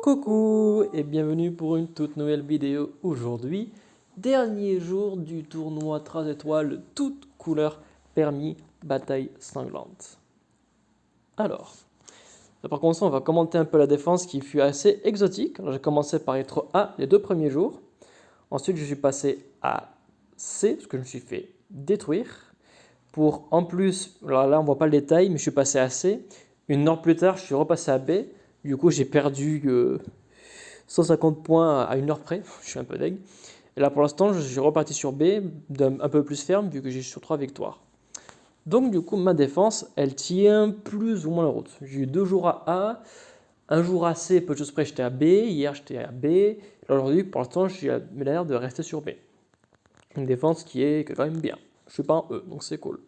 Coucou et bienvenue pour une toute nouvelle vidéo aujourd'hui. Dernier jour du tournoi 3 étoiles, toutes couleurs permis, bataille sanglante. Alors, par contre, on va commenter un peu la défense qui fut assez exotique. J'ai commencé par être A les 2 premiers jours. Ensuite, je suis passé à C, parce que je me suis fait détruire. Pour en plus, alors là on voit pas le détail, mais je suis passé à C. Une heure plus tard, je suis repassé à B. Du coup, j'ai perdu 150 points à une heure près. Je suis un peu deg. Et là, pour l'instant, je suis reparti sur B, un peu plus ferme, vu que j'ai sur 3 victoires. Donc, du coup, ma défense, elle tient plus ou moins la route. J'ai eu 2 jours à A, un jour à C, peu de choses près, j'étais à B. Hier, j'étais à B. Et aujourd'hui, pour l'instant, j'ai l'air de rester sur B. Une défense qui est quand même bien. Je suis pas en E, donc c'est cool.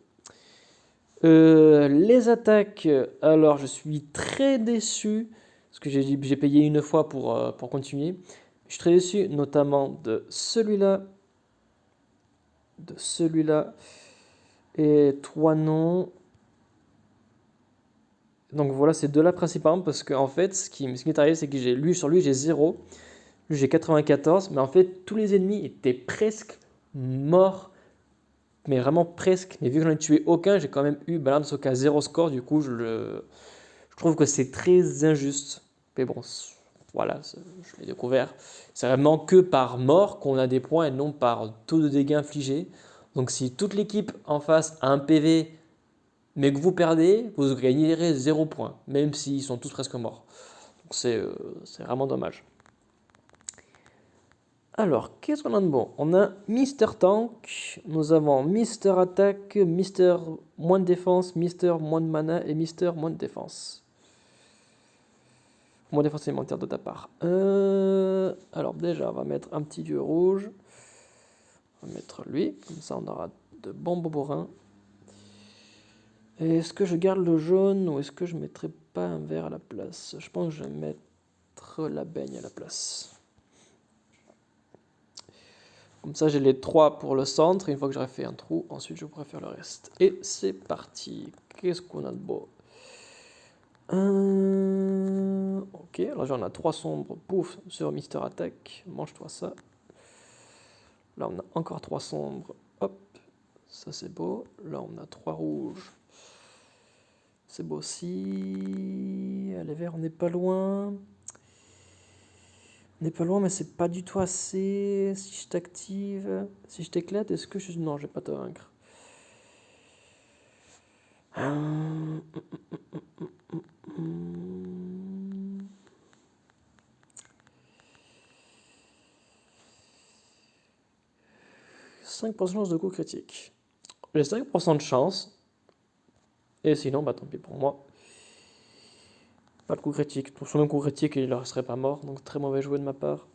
Les attaques, alors je suis très déçu, parce que j'ai payé une fois pour continuer. Je suis très déçu, notamment de celui-là, et toi non. Donc voilà, ces deux-là principalement, parce que en fait, ce qui m'est arrivé, c'est que sur lui j'ai 0, lui j'ai 94, mais en fait, tous les ennemis étaient presque morts, mais vraiment presque. Mais vu que j'en ai tué aucun, j'ai quand même eu balance au cas 0 score, du coup, je trouve que c'est très injuste. Mais bon, voilà, je l'ai découvert. C'est vraiment que par mort qu'on a des points et non par taux de dégâts infligés. Donc si toute l'équipe en face a un PV, mais que vous perdez, vous gagnerez 0 points, même s'ils sont tous presque morts. Donc c'est vraiment dommage. Alors, qu'est-ce qu'on a de bon? On a Mister Tank, nous avons Mister Attaque, Mister moins de défense, Mister moins de mana et Mister moins de défense. Moins défense élémentaire de ta part. Alors déjà, on va mettre un petit dieu rouge. On va mettre lui, comme ça on aura de bons boborins. Est-ce que je garde le jaune ou est-ce que je mettrai pas un vert à la place? Je pense que je vais mettre la baigne à la place. Comme ça j'ai les 3 pour le centre, et une fois que j'aurai fait un trou, ensuite je pourrai faire le reste. Et c'est parti. Qu'est-ce qu'on a de beau? Ok, alors j'en ai 3 sombres, pouf, sur Mister Attack, mange-toi ça. Là on a encore 3 sombres, hop, ça c'est beau. Là on a 3 rouges, c'est beau aussi. Les verts on n'est pas loin. On n'est pas loin mais c'est pas du tout assez. Si je t'active, si je t'éclate, est-ce que je... Non, je vais pas te vaincre. 5% de chance de coup critique. J'ai 5% de chance. Et sinon, bah tant pis pour moi. Pas de coup critique. Sur le coup critique, il ne serait pas mort. Donc très mauvais joué de ma part.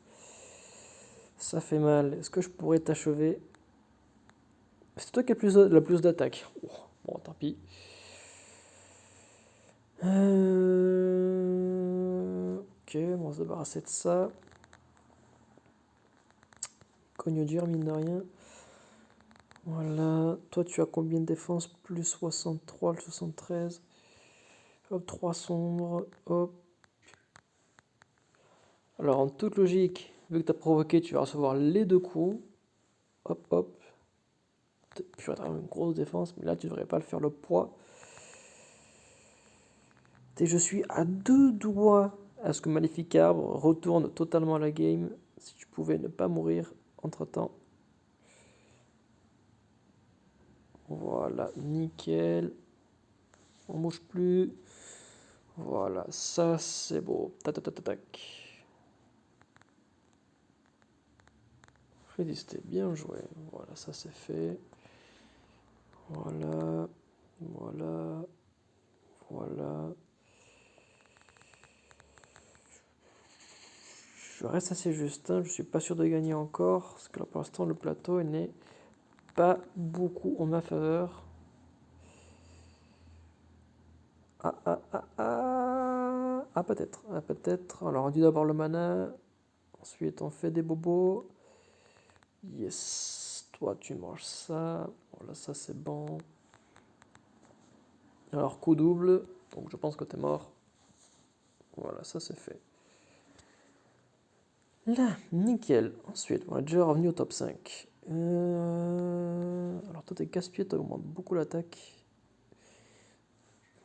Ça fait mal. Est-ce que je pourrais t'achever? C'est toi qui as le plus d'attaque. Oh, bon, tant pis. Ok, on va se débarrasser de ça. Cogne dur, mine de rien. Voilà. Toi, tu as combien de défense? Plus 63, le 73. Hop, 3 sombres. Hop. Alors, en toute logique, vu que tu as provoqué, tu vas recevoir les 2 coups. Hop, hop. Tu vas avoir une grosse défense, mais là, tu devrais pas le faire le poids. Et je suis à 2 doigts à ce que Maléfique Arbre retourne totalement à la game. Si tu pouvais ne pas mourir entre-temps. Voilà, nickel. On bouge plus. Voilà, ça c'est beau. Tac, tac, tac, tac. Résister, bien joué. Voilà, ça c'est fait. Voilà, voilà, voilà. Je reste assez juste, hein. Je suis pas sûr de gagner encore, parce que là, pour l'instant le plateau n'est pas beaucoup en ma faveur. Peut-être, peut-être. Alors on dit d'abord le mana, ensuite on fait des bobos. Yes, toi tu manges ça. Voilà, ça c'est bon. Alors coup double, donc je pense que t'es mort. Voilà, ça c'est fait. Là, nickel. Ensuite, on est déjà revenu au top 5. Alors toi, tes casse-pieds t'augmentent beaucoup l'attaque.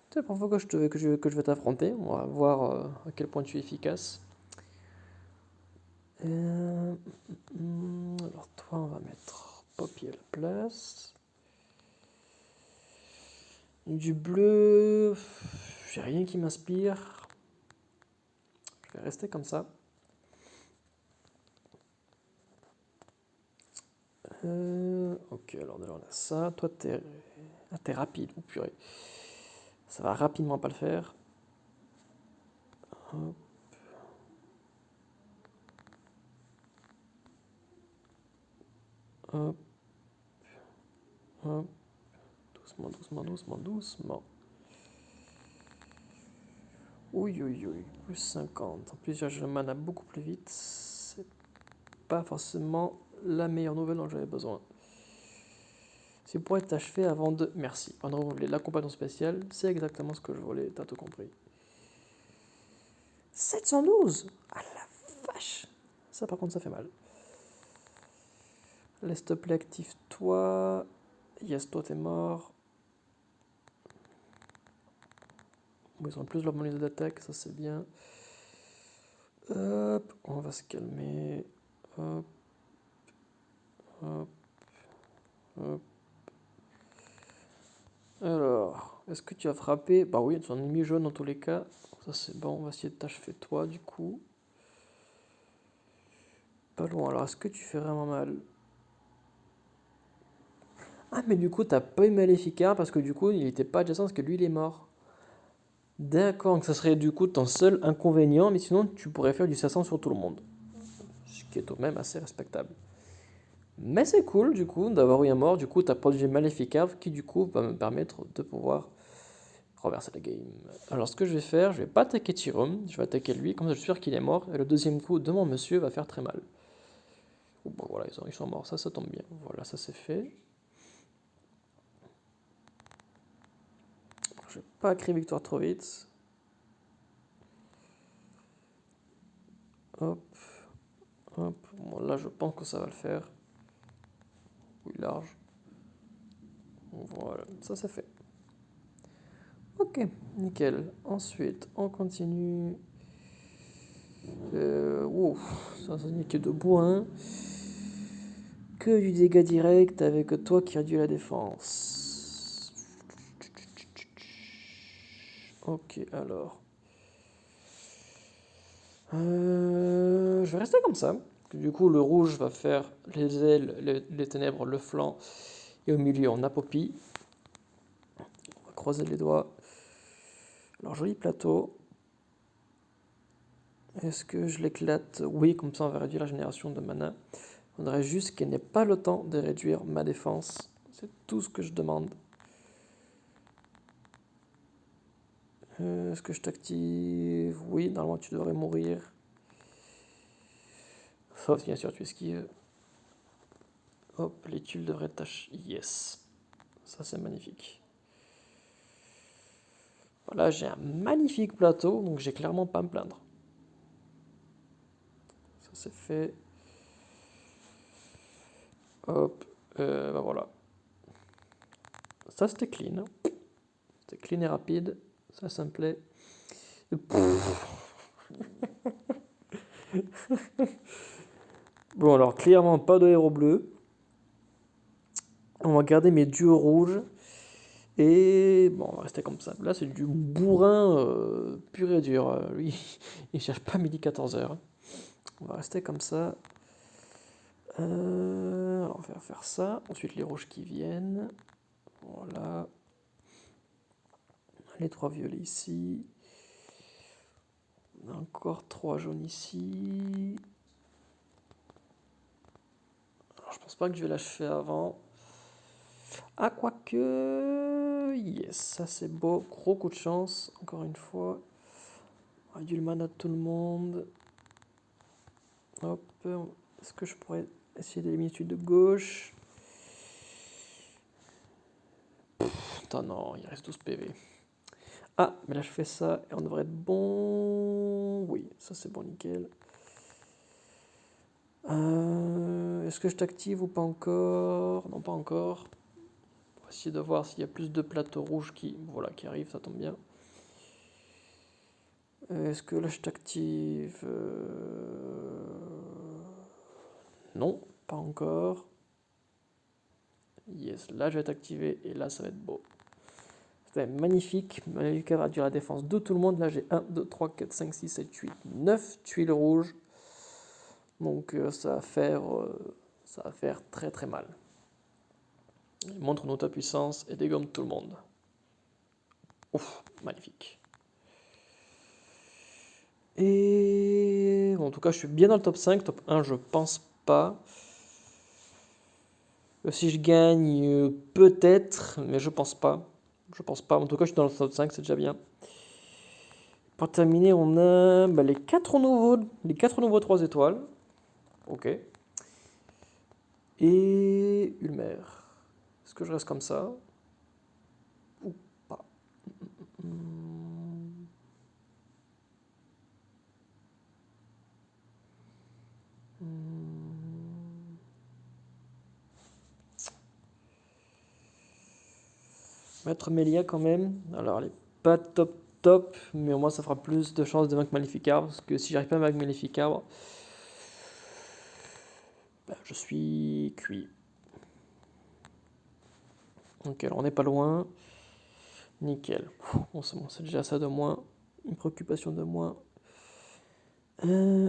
C'est la première fois que je vais t'affronter. On va voir à quel point tu es efficace. Alors toi, on va mettre Poppy à la place. Du bleu, j'ai rien qui m'inspire. Je vais rester comme ça. Ok, alors déjà on a ça. Toi, t'es rapide. Oh purée. Ça va rapidement pas le faire. Hop. Hop. Hop. Doucement, doucement, doucement, doucement. Oui, oui, oui. Plus 50. En plus, je le mana beaucoup plus vite. C'est pas forcément la meilleure nouvelle dont j'avais besoin. C'est pour être achevé avant de... Merci. Avant de renouveler la compagnon spéciale, c'est exactement ce que je voulais, t'as tout compris. 712. Ah la vache. Ça par contre ça fait mal. Laisse-te plaît, active-toi. Yes, toi t'es mort. Bon, ils ont plus leur bonus d'attaque, ça c'est bien. Hop, on va se calmer. Hop. Hop. Hop. Alors, est-ce que tu as frappé? Bah oui, tu es un ennemi jaune dans tous les cas. Ça c'est bon, on va essayer de t'achever toi du coup. Pas loin, alors est-ce que tu fais vraiment mal? Ah mais du coup t'as pas eu Maléfica parce que du coup il était pas adjacent parce que lui il est mort. D'accord, donc ça serait du coup ton seul inconvénient, mais sinon tu pourrais faire du 500 sur tout le monde. Ce qui est tout de même assez respectable. Mais c'est cool du coup d'avoir eu un mort, du coup t'as produit Maléfica qui du coup va me permettre de pouvoir renverser la game. Alors ce que je vais faire, je vais pas attaquer Chirom, je vais attaquer lui, comme ça je suis sûr qu'il est mort, et le deuxième coup de mon monsieur va faire très mal. Bon voilà, ils sont morts, ça tombe bien. Voilà, ça c'est fait. Je vais pas écrire victoire trop vite. Hop, hop. Bon là je pense que ça va le faire. Oui, large. Voilà, ça c'est fait. Ok, nickel. Ensuite, on continue. Wow, ça c'est niqué de bois. Que du dégât direct avec toi qui réduit la défense. Ok, alors. Je vais rester comme ça. Du coup, le rouge va faire les ailes, les ténèbres, le flanc. Et au milieu, on a Poppy. On va croiser les doigts. Alors, joli plateau. Est-ce que je l'éclate? Oui, comme ça on va réduire la génération de mana. On faudrait juste qu'elle n'ait pas le temps de réduire ma défense. C'est tout ce que je demande. Est-ce que je t'active? Oui, normalement tu devrais mourir. Sauf bien sûr tu esquives. Hop, les tuiles devraient tâcher. Yes. Ça c'est magnifique. Voilà, j'ai un magnifique plateau, donc j'ai clairement pas à me plaindre. Ça c'est fait. Hop, bah voilà. Ça c'était clean. C'était clean et rapide. Ça me plaît. Bon alors clairement pas de héros bleu. On va garder mes duos rouges. Et bon, on va rester comme ça. Là, c'est du bourrin pur et dur. Lui, il cherche pas midi 14h. On va rester comme ça. Alors, on va faire ça. Ensuite, les rouges qui viennent. Voilà. Les 3 violets ici. On a encore 3 jaunes ici. Alors, je pense pas que je vais l'achever avant. Ah, quoique. Yes, ça c'est beau. Gros coup de chance, encore une fois. On a du mana à tout le monde. Hop. Est-ce que je pourrais essayer d'éliminer celui de gauche? Putain, non, il reste 12 PV. Ah, mais là je fais ça et on devrait être bon. Oui, ça c'est bon, nickel. Est-ce que je t'active ou pas encore? Non, pas encore. On va essayer de voir s'il y a plus de plateaux rouges voilà, qui arrivent, ça tombe bien. Est-ce que là je t'active? Non, pas encore. Yes, là je vais t'activer et là ça va être beau. C'est magnifique. Maléfica va réduire la défense de tout le monde. Là j'ai 1, 2, 3, 4, 5, 6, 7, 8, 9 tuiles rouges. Donc ça va faire très très mal. Il montre ta puissance et dégomme tout le monde. Ouf, magnifique. Et bon, en tout cas, je suis bien dans le top 5. Top 1, je pense pas. Si je gagne, peut-être, mais je pense pas. Je pense pas. En tout cas, je suis dans le top 5, c'est déjà bien. Pour terminer, on a les 4 nouveaux 3 étoiles. Ok. Et Ulmer. Est-ce que je reste comme ça ou pas? Maître Melia quand même. Alors elle est pas top, mais au moins ça fera plus de chances de vaincre Maléfica. Parce que si j'arrive pas à vaincre Maléfica, je suis cuit. Ok, alors on n'est pas loin. Nickel. Bon, c'est déjà ça de moins. Une préoccupation de moins.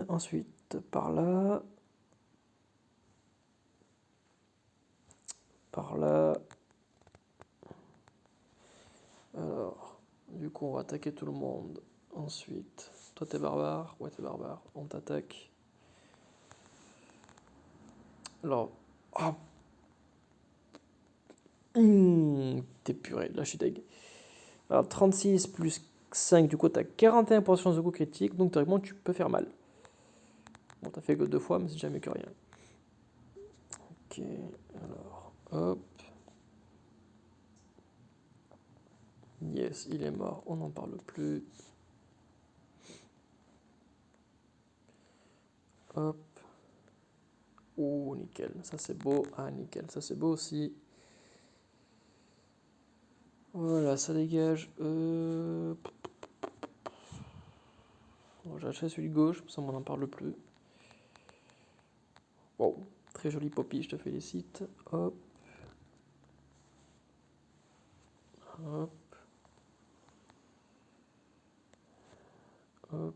Ensuite, par là. Par là. Alors, du coup, on va attaquer tout le monde. Ensuite, toi t'es barbare. Ouais, t'es barbare. On t'attaque. Alors. Oh. T'es puré, là je suis deg. Alors 36 plus 5, du coup t'as 41% de coup critique, donc théoriquement tu peux faire mal. Bon, t'as fait que 2 fois, mais c'est jamais que rien. Ok, alors, hop. Yes, il est mort, on n'en parle plus. Hop. Oh, nickel, ça c'est beau. Ah, nickel, ça c'est beau aussi. Voilà, ça dégage. Bon, j'achète celui de gauche, ça on n'en parle plus. Wow, très joli Poppy, je te félicite. Hop. Hop. Hop.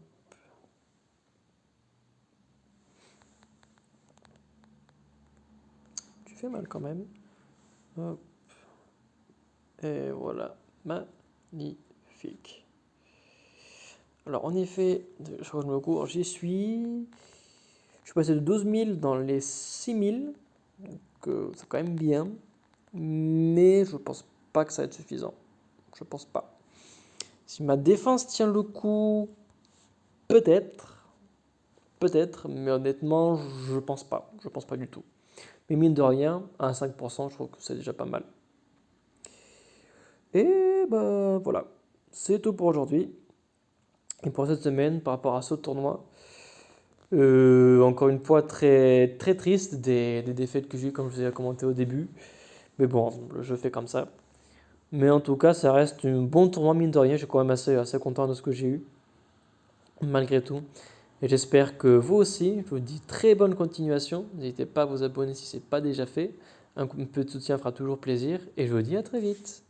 Tu fais mal quand même. Hop. Et voilà, magnifique. Alors en effet, je crois que je me cours, j'y suis. Je suis passé de 12 000 dans les 6 000, donc c'est quand même bien. Mais je pense pas que ça va être suffisant. Je pense pas. Si ma défense tient le coup, peut-être. Peut-être, mais honnêtement, je pense pas. Je pense pas du tout. Mais mine de rien, à 5%, je trouve que c'est déjà pas mal. Et ben voilà, c'est tout pour aujourd'hui. Et pour cette semaine, par rapport à ce tournoi, encore une fois, très, très triste des défaites que j'ai eues, comme je vous ai commenté au début. Mais bon, le jeu fait comme ça. Mais en tout cas, ça reste un bon tournoi, mine de rien. Je suis quand même assez content de ce que j'ai eu, malgré tout. Et j'espère que vous aussi. Je vous dis très bonne continuation. N'hésitez pas à vous abonner si ce n'est pas déjà fait. Un peu de soutien fera toujours plaisir. Et je vous dis à très vite.